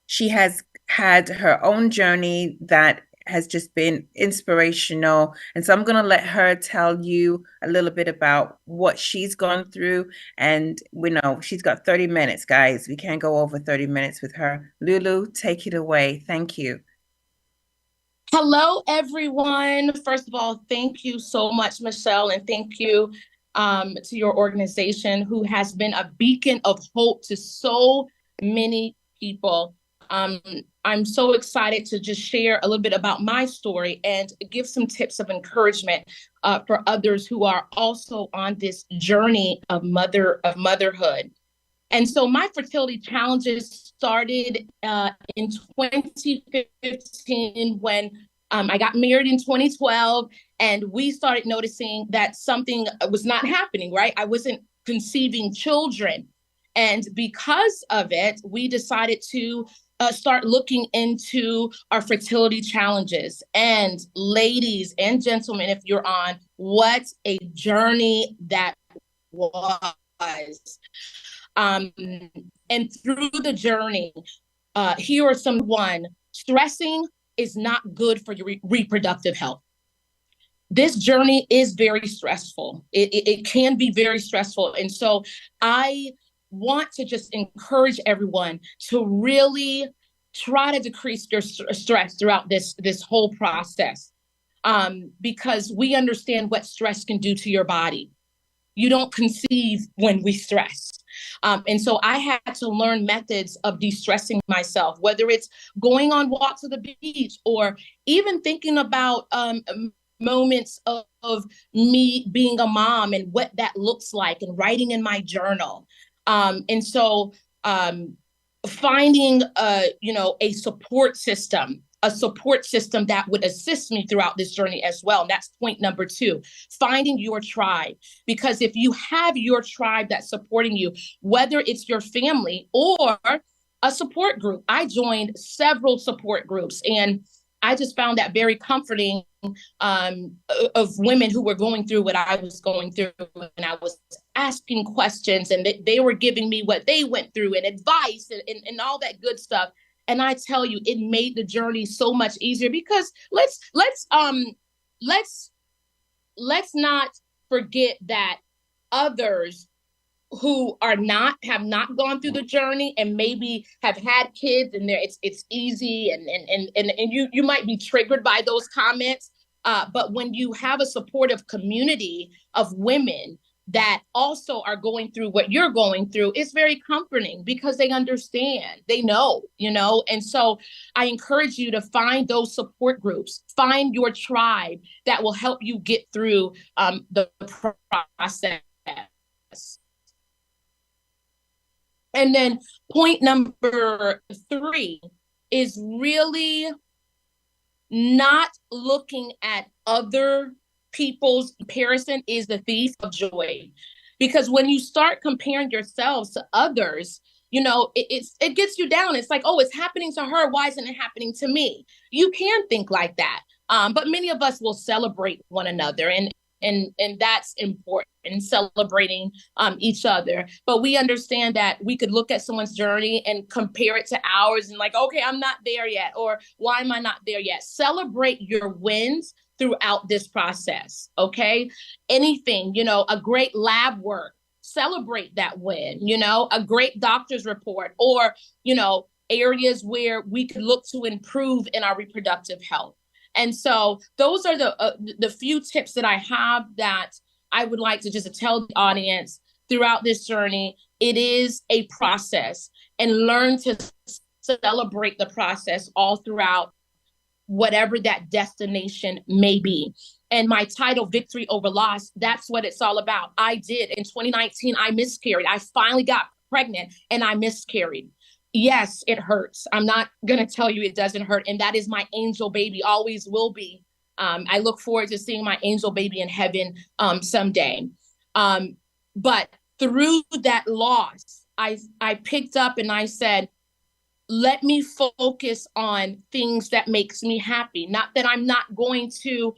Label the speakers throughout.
Speaker 1: She has had her own journey that has just been inspirational. And so I'm going to let her tell you a little bit about what she's gone through. And we know she's got 30 minutes, guys. We can't go over 30 minutes with her. Lulu, take it away. Thank you.
Speaker 2: Hello, everyone. First of all, thank you so much, Michelle, and thank you to your organization who has been a beacon of hope to so many people. Um, I'm so excited to just share a little bit about my story and give some tips of encouragement for others who are also on this journey of motherhood. And so my fertility challenges started in 2015 when I got married in 2012, and we started noticing that something was not happening, right? I wasn't conceiving children. And because of it, we decided to start looking into our fertility challenges. And ladies and gentlemen, if you're on, what a journey that was. Um, and through the journey, here are some one stressing is not good for your reproductive health. This journey is very stressful. It can be very stressful. And so I want to just encourage everyone to really try to decrease your stress throughout this whole process, because we understand what stress can do to your body. You don't conceive when we stress. And so I had to learn methods of de-stressing myself, whether it's going on walks to the beach or even thinking about moments of me being a mom and what that looks like and writing in my journal. And so finding a support system that would assist me throughout this journey as well. And that's point number two, finding your tribe. Because if you have your tribe that's supporting you, whether it's your family or a support group, I joined several support groups, and I just found that very comforting, of women who were going through what I was going through. And I was asking questions, and they were giving me what they went through and advice and all that good stuff. And I tell you, it made the journey so much easier, because let's let's not forget that others who have not gone through the journey and maybe have had kids, and it's easy, and you might be triggered by those comments, but when you have a supportive community of women that also are going through what you're going through, it's very comforting because they understand, they know. And so I encourage you to find those support groups, find your tribe that will help you get through the process. And then point number three is really not looking at other people's comparison is the thief of joy. Because when you start comparing yourselves to others, it gets you down. It's like, oh, it's happening to her. Why isn't it happening to me? You can think like that. But many of us will celebrate one another, and that's important, celebrating each other. But we understand that we could look at someone's journey and compare it to ours and like, okay, I'm not there yet, or why am I not there yet? Celebrate your wins throughout this process. Okay, anything, a great lab work, celebrate that win. A great doctor's report, or areas where we could look to improve in our reproductive health. And so those are the few tips that I have that I would like to just tell the audience throughout this journey. It is a process, and learn to celebrate the process all throughout whatever that destination may be. And my title, Victory Over Loss, that's what it's all about. I did. In 2019, I miscarried. I finally got pregnant and I miscarried. Yes, it hurts. I'm not going to tell you it doesn't hurt. And that is my angel baby, always will be. I look forward to seeing my angel baby in heaven someday. But through that loss, I picked up and I said, let me focus on things that makes me happy. Not that I'm not going to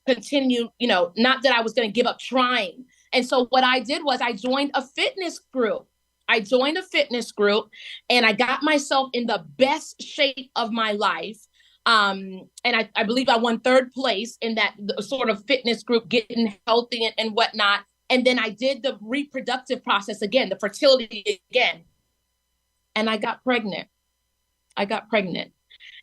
Speaker 2: continue, not that I was going to give up trying. And so what I did was I joined a fitness group. I joined a fitness group and I got myself in the best shape of my life. And I believe I won third place in that sort of fitness group, getting healthy and whatnot. And then I did the reproductive process again, the fertility again, and I got pregnant. I got pregnant.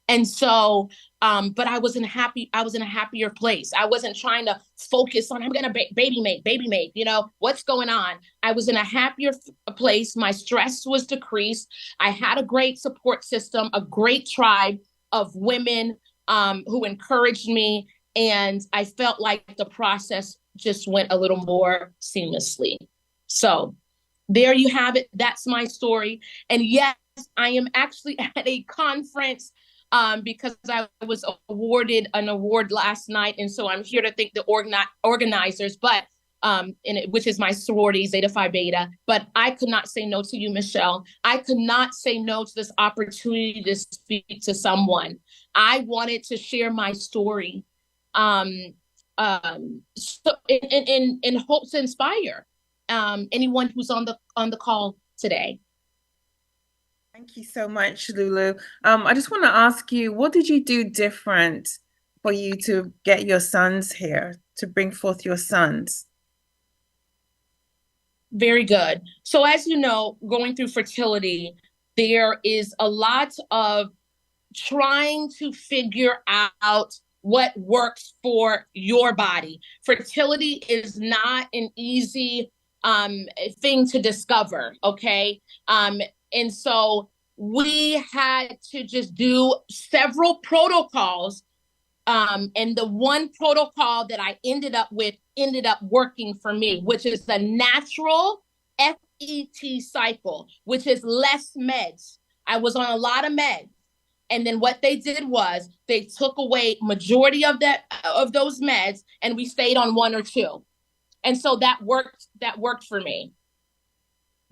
Speaker 2: And so, but I was in a happier place. I wasn't trying to focus on, I'm going to baby make, what's going on? I was in a happier place. My stress was decreased. I had a great support system, a great tribe of women who encouraged me. And I felt like the process just went a little more seamlessly. So there you have it. That's my story. And yes, I am actually at a conference because I was awarded an award last night. And so I'm here to thank the organizers, but which is my sorority, Zeta Phi Beta. But I could not say no to you, Michelle. I could not say no to this opportunity to speak to someone. I wanted to share my story so in hope to inspire anyone who's on the call today.
Speaker 1: Thank you so much, Lulu. I just want to ask you, what did you do different for you to get your sons here, to bring forth your sons?
Speaker 2: Very good. So as you know, going through fertility, there is a lot of trying to figure out what works for your body. Fertility is not an easy thing to discover, okay? And so we had to just do several protocols. And the one protocol that I ended up with ended up working for me, which is the natural FET cycle, which is less meds. I was on a lot of meds. And then what they did was they took away majority of those meds and we stayed on one or two. And so that worked for me.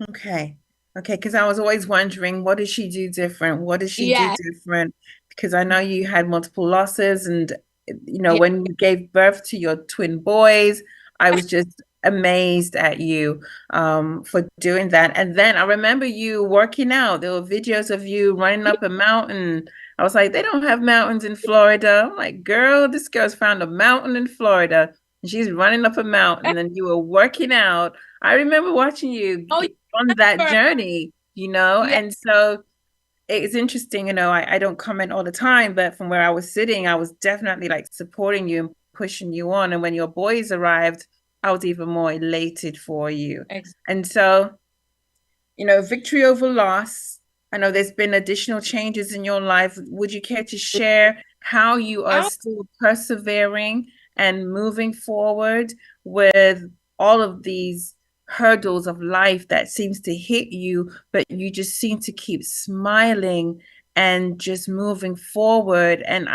Speaker 1: Okay. Okay, because I was always wondering, what does she do different? What does she do
Speaker 2: Yeah.
Speaker 1: different? Because I know you had multiple losses, and
Speaker 2: Yeah.
Speaker 1: when you gave birth to your twin boys, I was just amazed at you for doing that. And then I remember you working out. There were videos of you running up a mountain. I was like, they don't have mountains in Florida. I'm like, girl, this girl's found a mountain in Florida, and she's running up a mountain, and you were working out. I remember watching you
Speaker 2: Oh,
Speaker 1: on that
Speaker 2: yeah.
Speaker 1: journey,
Speaker 2: Yeah.
Speaker 1: and so it's interesting, I don't comment all the time, but from where I was sitting, I was definitely like supporting you and pushing you on. And when your boys arrived, I was even more elated for you. And so, victory over loss. I know there's been additional changes in your life. Would you care to share how you are
Speaker 2: Oh,
Speaker 1: still persevering and moving forward with all of these hurdles of life that seems to hit you, but you just seem to keep smiling and just moving forward? And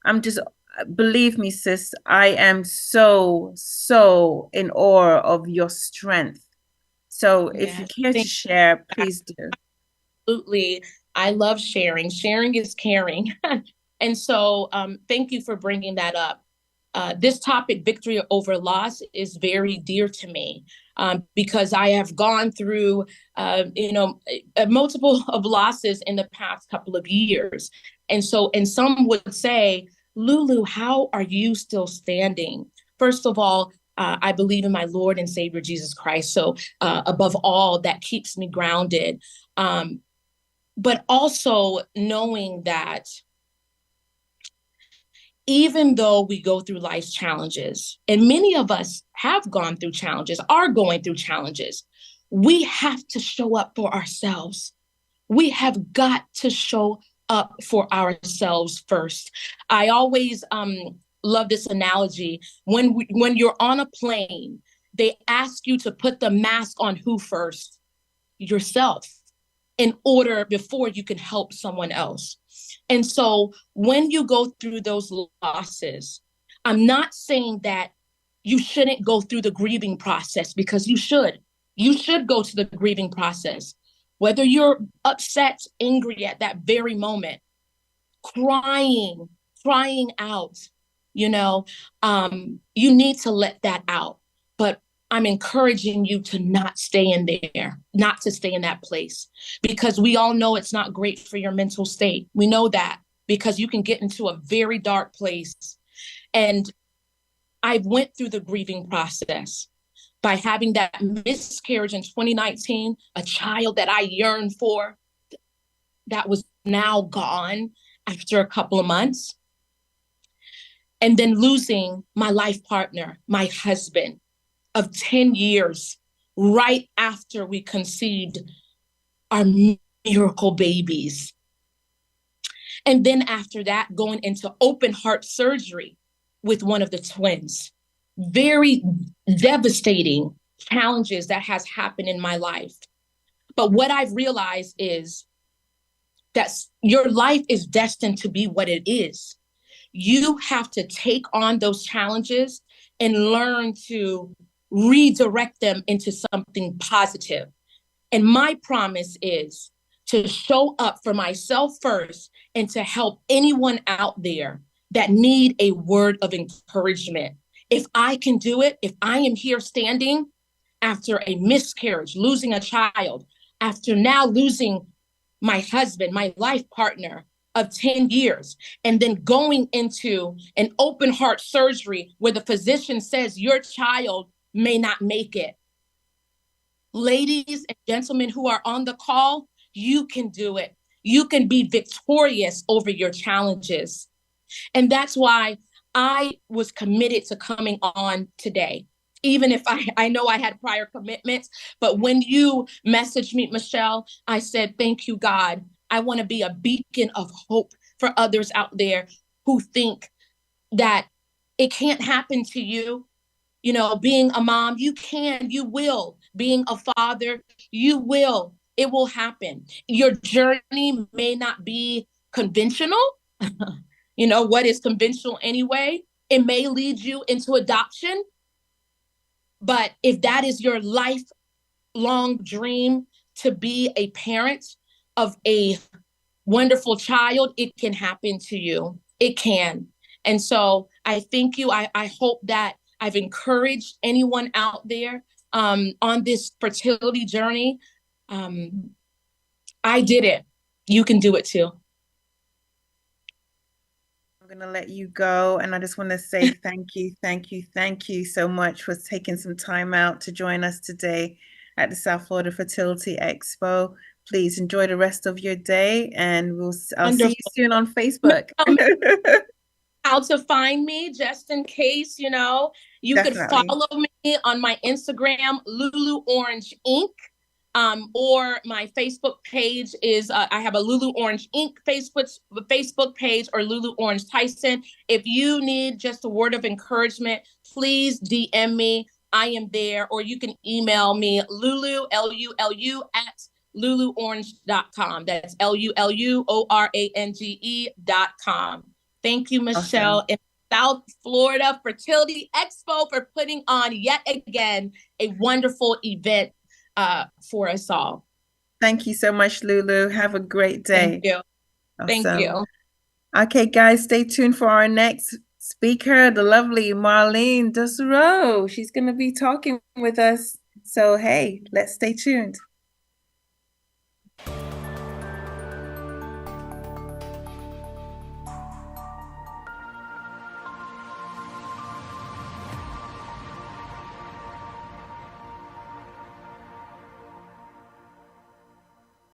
Speaker 1: I'm just, believe me, sis, I am so, so in awe of your strength. So if you
Speaker 2: yes.
Speaker 1: care to share, please do.
Speaker 2: Absolutely. I love sharing. Sharing is caring. And so thank you for bringing that up. This topic, victory over loss, is very dear to me because I have gone through, multiple of losses in the past couple of years. And some would say, Lulu, how are you still standing? First of all, I believe in my Lord and Savior Jesus Christ. So above all, that keeps me grounded. But also knowing that even though we go through life's challenges, and many of us have gone through challenges, are going through challenges, we have to show up for ourselves. We have got to show up for ourselves first. I always love this analogy. When you're on a plane, they ask you to put the mask on who first? Yourself, in order before you can help someone else. And so when you go through those losses, I'm not saying that you shouldn't go through the grieving process, because you should. You should go to the grieving process. Whether you're upset, angry at that very moment, crying out, you need to let that out. But I'm encouraging you to not stay in there, not to stay in that place, because we all know it's not great for your mental state. We know that because you can get into a very dark place. And I went through the grieving process by having that miscarriage in 2019, a child that I yearned for that was now gone after a couple of months. And then losing my life partner, my husband of 10 years, right after we conceived our miracle babies. And then after that, going into open heart surgery with one of the twins. Very devastating challenges that has happened in my life. But what I've realized is that your life is destined to be what it is. You have to take on those challenges and learn to redirect them into something positive. And my promise is to show up for myself first and to help anyone out there that need a word of encouragement. If I can do it, if I am here standing after a miscarriage, losing a child, after now losing my husband, my life partner of 10 years, and then going into an open heart surgery where the physician says your child may not make it. Ladies and gentlemen who are on the call, you can do it. You can be victorious over your challenges. And that's why I was committed to coming on today. Even if I know I had prior commitments, but when you messaged me, Michelle, I said, thank you, God. I want to be a beacon of hope for others out there who think that it can't happen to you. You know, being a mom, you can, you will. Being a father, you will. It will happen. Your journey may not be conventional. You know, what is conventional anyway? It may lead you into adoption. But if that is your lifelong dream to be a parent of a wonderful child, it can happen to you. It can. And so I thank you. I hope that I've encouraged anyone out there on this fertility journey. I did it. You can do it too.
Speaker 1: I'm going to let you go. And I just want to say thank you, thank you, thank you so much for taking some time out to join us today at the South Florida Fertility Expo. Please enjoy the rest of your day, and I'll see you
Speaker 2: Wonderful.
Speaker 1: soon on Facebook.
Speaker 2: How to find me, just in case, you know, you could
Speaker 1: Definitely.
Speaker 2: follow me on my Instagram, Lulu Orange Inc. Or my Facebook page is I have a Lulu Orange Inc. Facebook page, or Lulu Orange Tyson. If you need just a word of encouragement, please DM me. I am there, or you can email me Lulu Lulu at luluorange.com. That's LULUORANGE.com. Thank you,
Speaker 1: Awesome.
Speaker 2: Michelle, and South Florida Fertility Expo for putting on yet again a wonderful event for us all.
Speaker 1: Thank you so much, Lulu. Have a great
Speaker 2: Thank
Speaker 1: day.
Speaker 2: you. Thank
Speaker 1: Awesome.
Speaker 2: you.
Speaker 1: Okay, guys, stay tuned for our next speaker, the lovely Marlene Desiro. She's going to be talking with us. So, hey, let's stay tuned.